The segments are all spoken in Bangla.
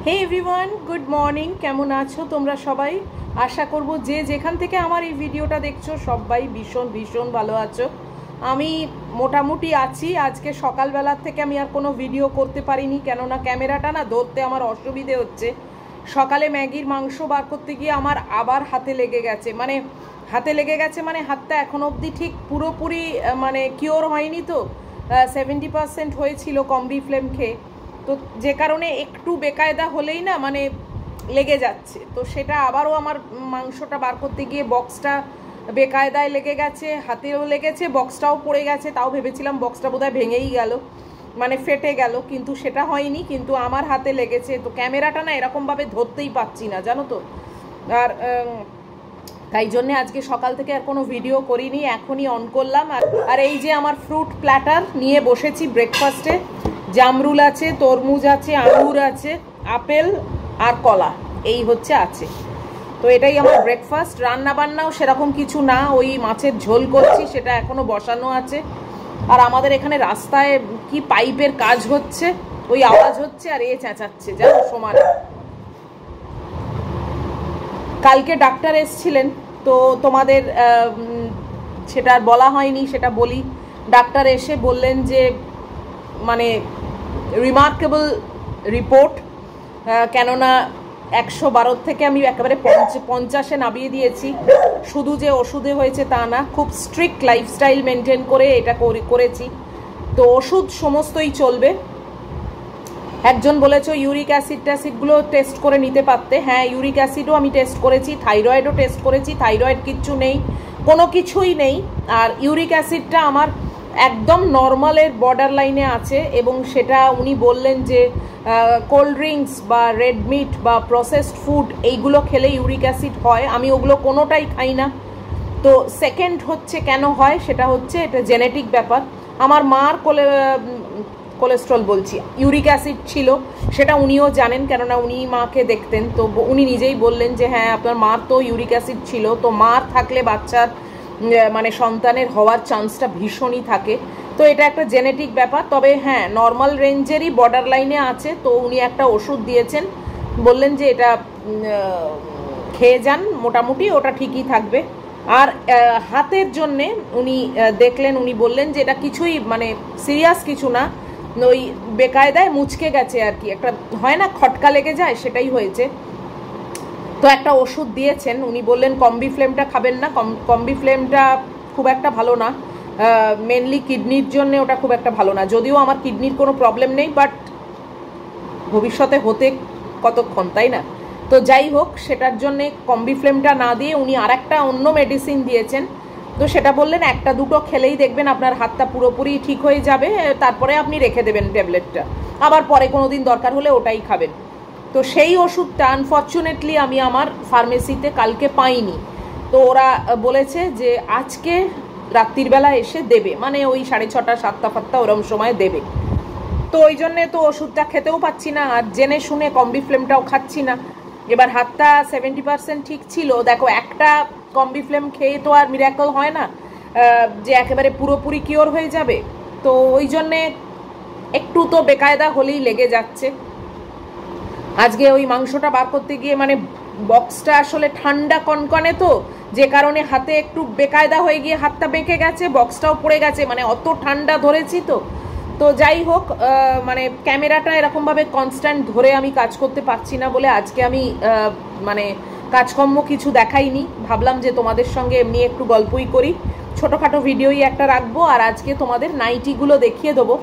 হে এভরিওয়ান, গুড মর্নিং। কেমন আছো তোমরা সবাই? আশা করব যে যেখান থেকে আমার এই ভিডিওটা দেখছো সবাই ভীষণ ভীষণ ভালো আছো। আমি মোটামুটি আছি। আজকে সকালবেলার থেকে আমি আর কোনো ভিডিও করতে পারিনি, কেননা ক্যামেরাটা না ধরতে আমার অসুবিধে হচ্ছে। সকালে ম্যাগির মাংস বার করতে গিয়ে আমার আবার হাতে লেগে গেছে, মানে হাতটা এখনো অবধি ঠিক পুরোপুরি মানে কিওর হয়নি, তো 70% হয়েছিল কম্বি ফ্লেম খেয়ে। তো যে কারণে একটু বেকায়দা হলেই না মানে লেগে যাচ্ছে। তো সেটা আবারও আমার মাংসটা বার করতে গিয়ে বক্সটা বেকায়দায় লেগে গেছে, হাতেও লেগেছে, বক্সটাও পড়ে গেছে। তাও ভেবেছিলাম বক্সটা বোধহয় ভেঙেই গেল, মানে ফেটে গেল, কিন্তু সেটা হয়নি, কিন্তু আমার হাতে লেগেছে। তো ক্যামেরাটা না এরকমভাবে ধরতেই পাচ্ছি না, জানো তো। আর তাই জন্যে আজকে সকাল থেকে আর কোনো ভিডিও করিনি, এখনই অন করলাম। আর এই যে আমার ফ্রুট প্ল্যাটার নিয়ে বসেছি ব্রেকফাস্টে। জামরুল আছে, তরমুজ আছে, আঙুর আছে, আপেল আর কলা, এই হচ্ছে আছে। তো এটাই আমার ব্রেকফাস্ট। রান্না বান্নাও সেরকম কিছু না, ওই মাছের ঝোল করছি, সেটা এখনো বসানো আছে। আর আমাদের এখানে রাস্তায় কি পাইপের কাজ হচ্ছে, ওই আওয়াজ হচ্ছে, আর চেঁচাচ্ছে জানো সমানে। কালকে ডাক্তার এসছিলেন, তো তোমাদের সেটা আর বলা হয়নি, সেটা বলি। ডাক্তার এসে বললেন যে মানে রিমার্কেবল রিপোর্ট, কেননা 112 থেকে আমি একেবারে 50-এ নামিয়ে দিয়েছি। শুধু যে ওষুধে হয়েছে তা না, খুব স্ট্রিক্ট লাইফস্টাইল মেনটেন করে এটা করেছি। তো ওষুধ সমস্তই চলবে। একজন বলেছে ইউরিক অ্যাসিডগুলো টেস্ট করে নিতে পারতে। হ্যাঁ, ইউরিক অ্যাসিডও আমি টেস্ট করেছি, থাইরয়েডও টেস্ট করেছি, থাইরয়েড কিচ্ছু নেই, কোনো কিছুই নেই। আর ইউরিক অ্যাসিডটা আমার একদম নর্মালের বর্ডার লাইনে আছে, এবং সেটা উনি বললেন যে কোল্ড ড্রিঙ্কস বা রেড মিট বা প্রসেসড ফুড এইগুলো খেলে ইউরিক অ্যাসিড হয়। আমি ওগুলো কোনোটাই খাই না। তো সেকেন্ড হচ্ছে কেন হয়, সেটা হচ্ছে এটা জেনেটিক ব্যাপার। আমার মার কোলেস্ট্রল বলছি, ইউরিক অ্যাসিড ছিল, সেটা উনিও জানেন, কেননা উনি মাকে দেখতেন। তো উনি নিজেই বললেন যে হ্যাঁ আপনার মার তো ইউরিক অ্যাসিড ছিল। তো মার থাকলে বাচ্চার মানে সন্তানের হওয়ার চান্সটা ভীষণই থাকে। তো এটা একটা জেনেটিক ব্যাপার। তবে হ্যাঁ, নর্মাল রেঞ্জেরই বর্ডার লাইনে আছে। তো উনি একটা ওষুধ দিয়েছেন, বললেন যে এটা খেয়ে যান, মোটামুটি ওটা ঠিকই থাকবে। আর হাতের জন্যে উনি দেখলেন, উনি বললেন যে এটা কিছুই মানে সিরিয়াস কিছু না, ওই বেকায়দায় মুচকে গেছে আর কি, একটা হয় না খটকা লেগে যায়, সেটাই হয়েছে। তো একটা ওষুধ দিয়েছেন, উনি বললেন কম্বি ফ্লেমটা খাবেন না, কম্বি ফ্লেমটা খুব একটা ভালো না, মেনলি কিডনির জন্য ওটা খুব একটা ভালো না। যদিও আমার কিডনির কোনো প্রবলেম নেই, বাট ভবিষ্যতে হতে কতক্ষণ, তাই না? তো যাই হোক, সেটার জন্যে কম্বি ফ্লেমটা না দিয়ে উনি আর একটা অন্য মেডিসিন দিয়েছেন। তো সেটা বললেন একটা দুটো খেলেই দেখবেন আপনার হাতটা পুরোপুরি ঠিক হয়ে যাবে, তারপরে আপনি রেখে দেবেন ট্যাবলেটটা, আবার পরে কোনো দিন দরকার হলে ওটাই খাবেন। তো সেই ওষুধটা আনফর্চুনেটলি আমি আমার ফার্মেসিতে কালকে পাইনি। তো ওরা বলেছে যে আজকে রাত্রিবেলা এসে দেবে, মানে ওই 6:30 7টা ওরম সময় দেবে। তো ওই জন্যে তো ওষুধটা খেতেও পাচ্ছি না, আর জেনে শুনে কম্বি ফ্লেমটাও খাচ্ছি না। এবার হাতটা 70% ঠিক ছিল। দেখো, একটা কম্বি ফ্লেম খেয়ে তো আর মিরাকল হয় না যে একেবারে পুরোপুরি কিওর হয়ে যাবে। তো ওই জন্যে একটু তো বেকায়দা হলেই লেগে যাচ্ছে। আজকে ওই মাংসটা বার করতে গিয়ে মানে বক্সটা আসলে ঠান্ডা কনকনে, তো যে কারণে হাতে একটু বেকায়দা হয়ে গিয়ে হাতটা বেঁকে গেছে, বক্সটাও পড়ে গেছে, মানে অত ঠান্ডা ধরেছি। তো যাই হোক, মানে ক্যামেরাটা এরকমভাবে কনস্ট্যান্ট ধরে আমি কাজ করতে পারছি না বলে আজকে আমি মানে কাজকর্ম কিছু দেখাইনি। ভাবলাম যে তোমাদের সঙ্গে এমনি একটু গল্পই করি, ছোটোখাটো ভিডিওই একটা রাখবো। আর আজকে তোমাদের নাইটিগুলো দেখিয়ে দেবো,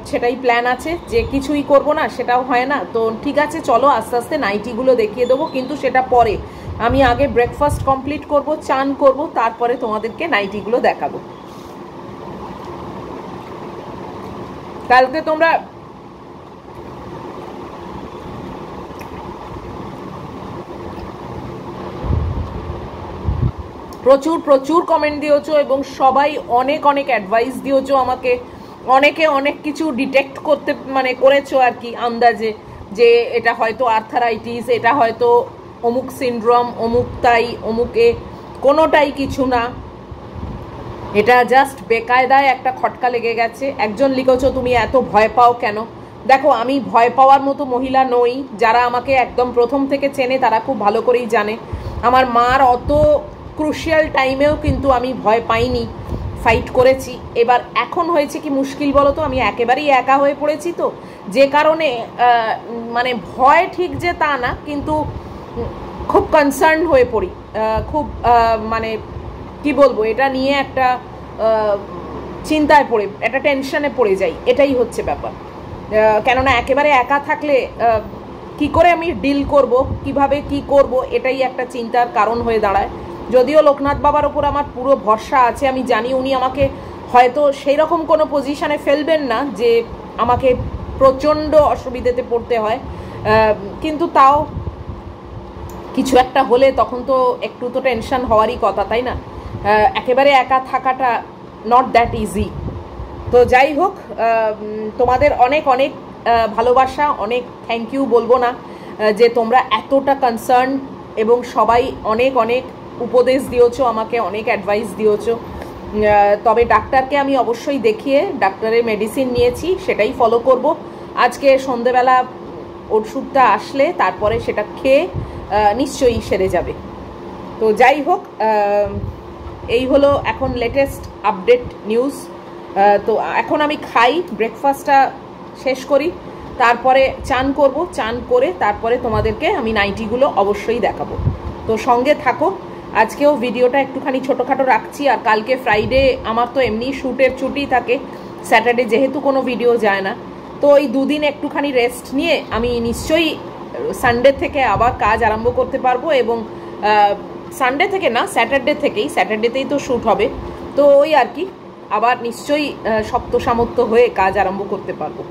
সেটাই প্ল্যান আছে। যে কিছুই করব না সেটাও হয় না। তো ঠিক আছে, চলো আস্তে আস্তে নাইটিগুলো দেখিয়ে দেবো, কিন্তু সেটা পরে। আমি আগে ব্রেকফাস্ট কমপ্লিট করব, চান করব, তারপরে তোমাদেরকে নাইটিগুলো দেখাবো। কালকে তোমরা প্রচুর প্রচুর কমেন্ট দিয়েছো, এবং সবাই অনেক অনেক অ্যাডভাইস দিয়েছো আমাকে। অনেকে অনেক কিছু ডিটেক্ট করতে মানে করেছো আর কি, আন্দাজে, যে এটা হয়তো আর্থারাইটিস, এটা হয়তো অমুক সিনড্রোম, অমুক তাই অমুকে। কোনোটাই কিছু না, এটা জাস্ট বেকায়দায় একটা খটকা লেগে গেছে। একজন লিখেছো তুমি এত ভয় পাও কেন, দেখো আমি ভয় পাওয়ার মতো মহিলা নই, যারা আমাকে একদম প্রথম থেকে চেনে তারা খুব ভালো করেই জানে আমার মার অত ক্রুশিয়াল টাইমেও কিন্তু আমি ভয় পাইনি, ফাইট করেছি। এবার এখন হয়েছে কি মুশকিল বলো তো, আমি একেবারেই একা হয়ে পড়েছি, তো যে কারণে মানে ভয় ঠিক যে তা না, কিন্তু খুব কনসার্ন হয়ে পড়ি, খুব মানে কি বলবো, এটা নিয়ে একটা চিন্তায় পড়ে, একটা টেনশনে পড়ে যাই, এটাই হচ্ছে ব্যাপার। কেননা একেবারে একা থাকলে কি করে আমি ডিল করব, কিভাবে কি করব, এটাই একটা চিন্তার কারণ হয়ে দাঁড়ায়। যদিও লোকনাথ বাবার ওপর আমার পুরো ভরসা আছে, আমি জানি উনি আমাকে হয়তো সেই রকম কোনো পজিশনে ফেলবেন না যে আমাকে প্রচণ্ড অসুবিধাতে পড়তে হয়, কিন্তু তাও কিছু একটা হলে তখন তো একটু তো টেনশন হওয়ারই কথা, তাই না? একেবারে একা থাকাটা নট দ্যাট ইজি। তো যাই হোক, তোমাদের অনেক অনেক ভালোবাসা, অনেক থ্যাংক ইউ বলবো না যে তোমরা এতটা কনসার্ন, এবং সবাই অনেক অনেক উপদেশ দিয়েছো আমাকে, অনেক অ্যাডভাইস দিয়েছো। তবে ডাক্তারকে আমি অবশ্যই দেখিয়ে ডাক্তারের মেডিসিন নিয়েছি, সেটাই ফলো করব। আজকে সন্ধেবেলা ওষুধটা আসলে তারপরে সেটা খেয়ে নিশ্চয়ই সেরে যাবে। তো যাই হোক, এই হলো এখন লেটেস্ট আপডেট নিউজ। তো এখন আমি খাই, ব্রেকফাস্টটা শেষ করি, তারপরে চান করব, চান করে তারপরে তোমাদেরকে আমি নাইটিগুলো অবশ্যই দেখাবো। তো সঙ্গে থাকো। আজকেও ভিডিওটা একটুখানি ছোটোখাটো রাখছি, আর কালকে ফ্রাইডে আমার তো এমনি শ্যুটের ছুটি থাকে, স্যাটারডে যেহেতু কোনো ভিডিও যায় না, তো ওই দুদিন একটুখানি রেস্ট নিয়ে আমি নিশ্চয়ই সানডে থেকে আবার কাজ আরম্ভ করতে পারবো, এবং সানডে থেকে না, স্যাটারডেতেই তো শ্যুট হবে, তো ওই আর কি আবার নিশ্চয়ই শক্ত সামর্থ্য হয়ে কাজ আরম্ভ করতে পারবো।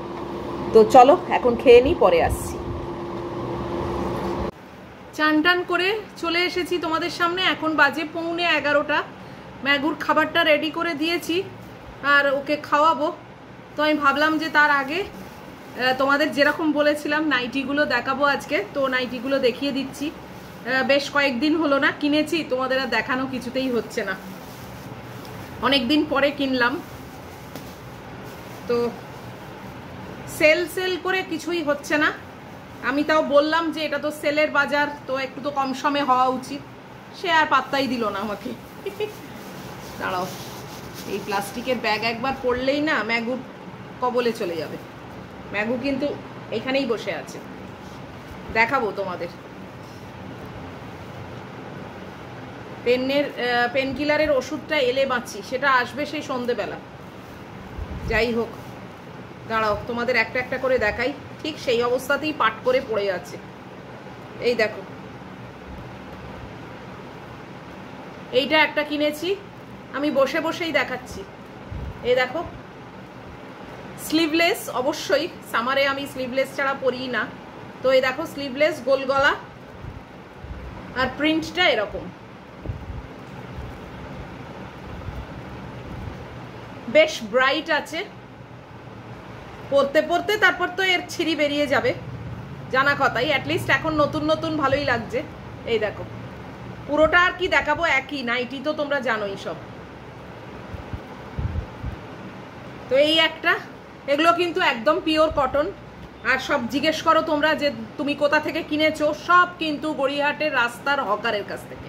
তো চলো এখন খেয়ে নিই, পরে আসছি। চান টান করে চলে এসেছি তোমাদের সামনে, এখন বাজে 11:45। ম্যাগুর খাবারটা রেডি করে দিয়েছি আর ওকে খাওয়াবো। তো আমি ভাবলাম যে তার আগে তোমাদের যেরকম বলেছিলাম নাইটিগুলো দেখাবো আজকে, তো নাইটিগুলো দেখিয়ে দিচ্ছি। বেশ কয়েকদিন হলো না কিনেছি, তোমাদের আর দেখানো কিছুতেই হচ্ছে না, অনেক দিন পরে কিনলাম। তো সেল করে কিছুই হচ্ছে না, আমি তাও বললাম যে এটা তো সেলের বাজার, তো একটু তো কম সমে হওয়া উচিত, সে আর পাত্তাই দিল না আমাকে। দাঁড়াও, এই প্লাস্টিকের ব্যাগ একবার পড়লেই না ম্যাগুর কবলে চলে যাবে। ম্যাগু কিন্তু এখানেই বসে আছে, দেখাবো তোমাদের। পেনকিলারের ওষুধটা এলে বাঁচি, সেটা আসবে সেই সন্ধেবেলা। যাই হোক, দাঁড়াও তোমাদের একটা একটা করে দেখাই। ঠিক সেই অবস্থাতেই পাট করে পড়ে আছে, এই দেখো। এইটা একটা কিনেছি, আমি বসে বসেই দেখাচ্ছি। এই দেখো, স্লিভলেস, অবশ্যই সামারে আমি স্লিভলেস ছাড়া পরি না। তো এই দেখো স্লিভলেস, গোল গলা, আর প্রিন্টটা এরকম, বেশ ব্রাইট আছে। পরতে পরতে তারপর তো এর ছিঁড়ি বেরিয়ে যাবে, জানা কথাই। অ্যাটলিস্ট এখন নতুন নতুন ভালোই লাগছে। এই দেখো, পুরোটা আর কি দেখাবো, একই নাইটি তো তোমরা জানোই সব। তো এই একটা, এগুলো কিন্তু একদম পিওর কটন। আর সব জিজ্ঞেস করো তোমরা যে তুমি কোথা থেকে কিনেছো, সব কিন্তু গড়িয়াহাটের রাস্তার হকারের কাছ থেকে,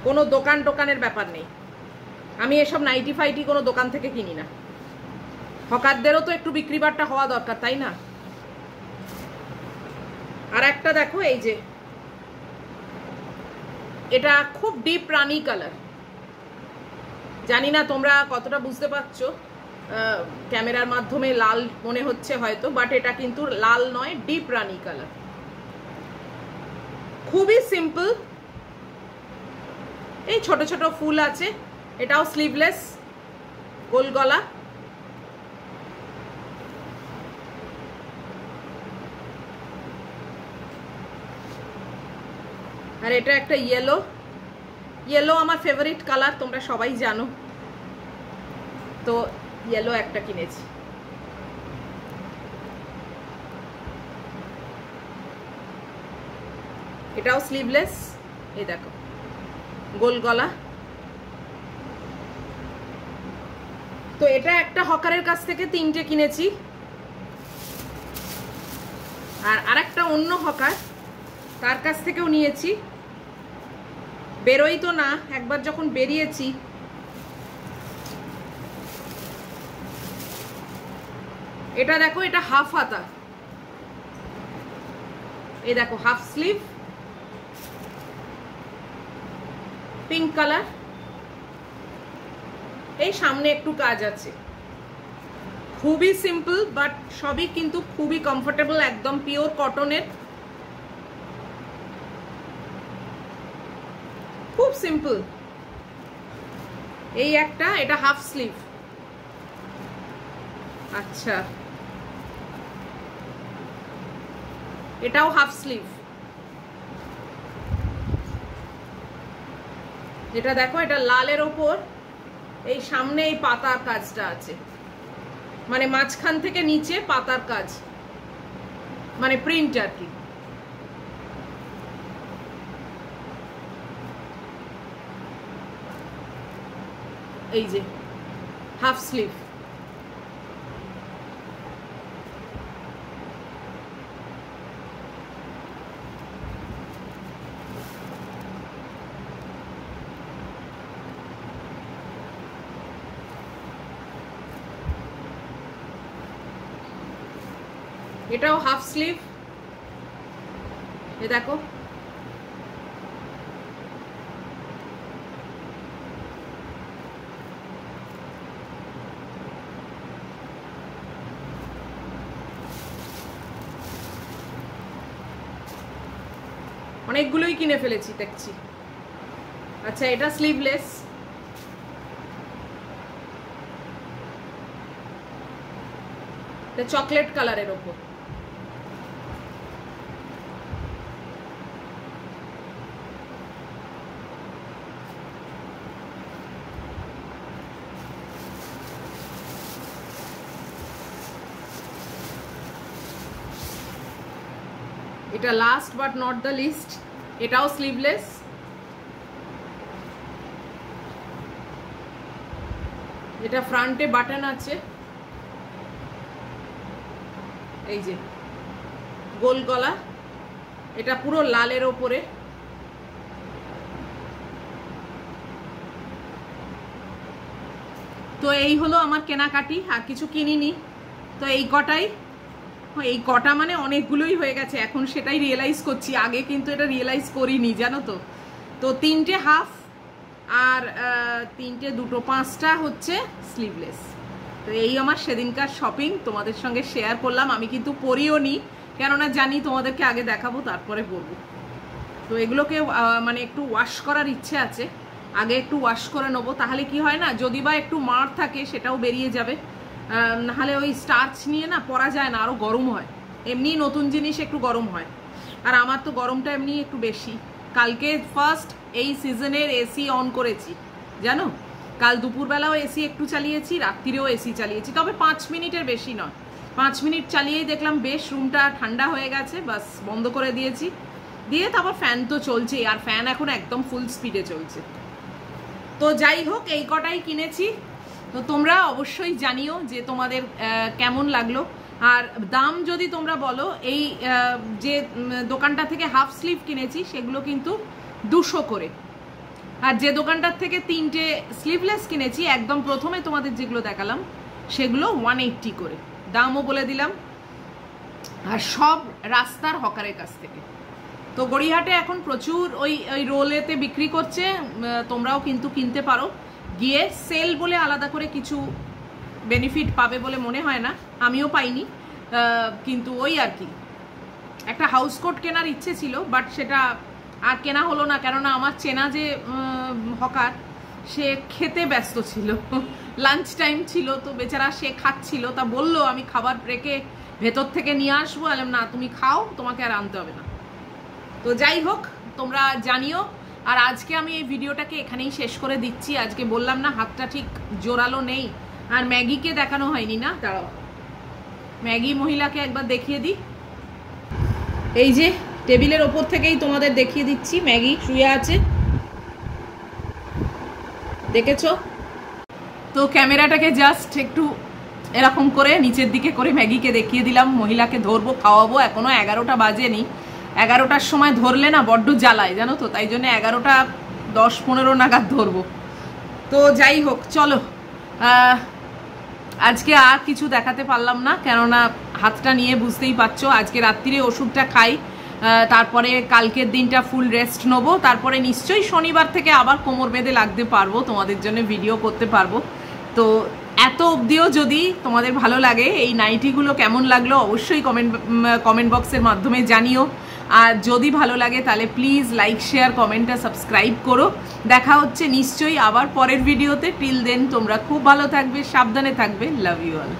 কোনো দোকান টোকানের ব্যাপার নেই। আমি এসব নাইটি ফাইটি কোনো দোকান থেকে কিনি না। হকারদেরও তো একটু বিক্রি বাট্টা হওয়া দরকার, তাই না? আর একটা দেখো, এই যে এটা খুব ডিপ রানী কালার, জানি না তোমরা কতটা বুঝতে পারছো, ক্যামেরার মাধ্যমে লাল মনে হচ্ছে হয়তো, বাট এটা কিন্তু লাল নয়, ডিপ রানী কালার, খুবই সিম্পল। এই ছোট ছোট ফুল আছে, এটাও স্লিভলেস, গোল গলা। আর এটা একটা ইয়েলো, ইয়েলো আমার ফেভারিট কালার, তোমরা সবাই জানো। তো ইয়েলো একটা কিনেছি। এটাও স্লিভলেস, এই দেখো গোল গলা। তো এটা একটা হকারের কাছ থেকে 3টে কিনেছি। আর আরেকটা অন্য হকার, তার কাছ থেকেও নিয়েছি, বেরোই তো না, একবার যখন বেরিয়েছি। এটা দেখো, এটা হাফ হাতা, এই দেখো হাফ স্লিভ, পিঙ্ক কালার, এই সামনে একটু কাজ আছে। খুবই সিম্পল বাট সবই কিন্তু খুবই কমফোর্টেবল, একদম পিওর কটনের, খুব সিম্পল। এই একটা, এটা হাফ স্লিভ। আচ্ছা, এটাও হাফ স্লিভ। এটা দেখো, এটা লালের ওপর এই সামনে এই পাতার কাজটা আছে, মানে মাঝখান থেকে নিচে পাতার কাজ, মানে প্রিন্ট আর কি। এই যে হাফ স্লিভ। এটাও হাফ স্লিভ, এ দেখো। অনেকগুলোই কিনে ফেলেছি দেখছি। আচ্ছা, এটা স্লিভলেস, এটা চকলেট কালারের ওপর। এটা last but not the least, এটাও স্লিভলেস। এটা ফ্রন্টে বাটন আছে, এই যে গোল গলা, এটা পুরো লালের ওপরে। তো এই হলো আমার কেনাকাটি, আর কিছু কিনিনি। তো এই কটাই, এই কটা মানে অনেকগুলোই হয়ে গেছে, এখন সেটাই রিয়েলাইজ করছি, আগে কিন্তু এটা রিয়েলাইজ করিনি, জানো তো। তো তিনটে হাফ আর তিনটে, দুটো, পাঁচটা হচ্ছে স্লিভলেস। তো এই আমার সেদিনকার শপিং তোমাদের সঙ্গে শেয়ার করলাম। আমি কিন্তু পরিও নি, কেননা জানি তোমাদেরকে আগে দেখাবো তারপরে পরবো। তো এগুলোকে মানে একটু ওয়াশ করার ইচ্ছে আছে, আগে একটু ওয়াশ করে নেবো, তাহলে কি হয় না, যদি বা একটু মার থাকে সেটাও বেরিয়ে যাবে, নাহলে ওই স্টার্চ নিয়ে না পরা যায় না, আরও গরম হয়। এমনি নতুন জিনিস একটু গরম হয়, আর আমার তো গরমটা এমনি একটু বেশি। কালকে ফার্স্ট এই সিজনের এসি অন করেছি, জানো। কাল দুপুরবেলাও এসি একটু চালিয়েছি, রাত্রিরেও এসি চালিয়েছি, তবে 5 মিনিটের বেশি নয়। 5 মিনিট চালিয়েই দেখলাম বেশ রুমটা ঠান্ডা হয়ে গেছে, বাস বন্ধ করে দিয়েছি। দিয়ে তারপর ফ্যান তো চলছেই, আর ফ্যান এখন একদম ফুল স্পিডে চলছে। তো যাই হোক, এই কটাই কিনেছি। তো তোমরা অবশ্যই জানিও যে তোমাদের কেমন লাগলো। আর দাম যদি তোমরা বলো, এই যে দোকানটা থেকে হাফ স্লিভ কিনেছি সেগুলো কিন্তু 200 করে, আর যে দোকানটার থেকে তিনটে স্লিভলেস কিনেছি একদম প্রথমে তোমাদের যেগুলো দেখালাম সেগুলো 180 করে। দামও বলে দিলাম, আর সব রাস্তার হকারের কাছ থেকে। তো গড়িয়াহাটে এখন প্রচুর ওই রোলেতে বিক্রি করছে, তোমরাও কিন্তু কিনতে পারো গিয়ে। সেল বলে আলাদা করে কিছু বেনিফিট পাবে বলে মনে হয় না, আমিও পাইনি, কিন্তু ওই আর কি। একটা হাউস কোট কেনার ইচ্ছে ছিল, বাট সেটা আর কেনা হলো না, কেননা আমার চেনা যে হকার সে খেতে ব্যস্ত ছিল, লাঞ্চ টাইম ছিল, তো বেচারা সে খাচ্ছিল। তা বললো আমি খাবার ব্রেকে ভেতর থেকে নিয়ে আসবো, বললাম না তুমি খাও, তোমাকে আর আনতে হবে না। তো যাই হোক, তোমরা জানিও। আর আজকে আমি এই ভিডিওটাকে এখানেই শেষ করে দিচ্ছি। আজকে বললাম না হাতটা ঠিক জোরালো নেই, আর ম্যাগিকে দেখানো হয়নি না, দাঁড়াও ম্যাগি মহিলাকে একবার দেখিয়ে দিই। এই যে টেবিলের ওপর থেকেই তোমাদের দেখিয়ে দিচ্ছি, ম্যাগি শুয়ে আছে, দেখেছো তো। ক্যামেরাটাকে জাস্ট একটু এরকম করে নিচের দিকে করে ম্যাগিকে দেখিয়ে দিলাম, মহিলাকে ধরবো, খাওয়াবো। এখনো 11টা বাজেনি, 11টার সময় ধরলে না বড্ড জ্বালায় জানো তো, তাই জন্য 11টা 10-15 নাগাদ ধরবো। তো যাই হোক, চলো আজকে আর কিছু দেখাতে পারলাম না, কেননা হাতটা নিয়ে বুঝতেই পারছো। আজকে রাত্রিরে ওষুধটা খাই, তারপরে কালকের দিনটা ফুল রেস্ট নেবো, তারপরে নিশ্চয়ই শনিবার থেকে আবার কোমর বেঁধে লাগতে পারবো, তোমাদের জন্য ভিডিও করতে পারবো। তো এত অবধিও যদি তোমাদের ভালো লাগে, এই নাইটিগুলো কেমন লাগলো অবশ্যই কমেন্ট বক্সের মাধ্যমে জানিও। আর যদি ভালো লাগে তাহলে প্লিজ লাইক, শেয়ার, কমেন্ট আর সাবস্ক্রাইব করো। দেখা হচ্ছে নিশ্চয়ই আবার পরের ভিডিওতে। টিল দেন তোমরা খুব ভালো থাকবে, সাবধানে থাকবে। Love you all.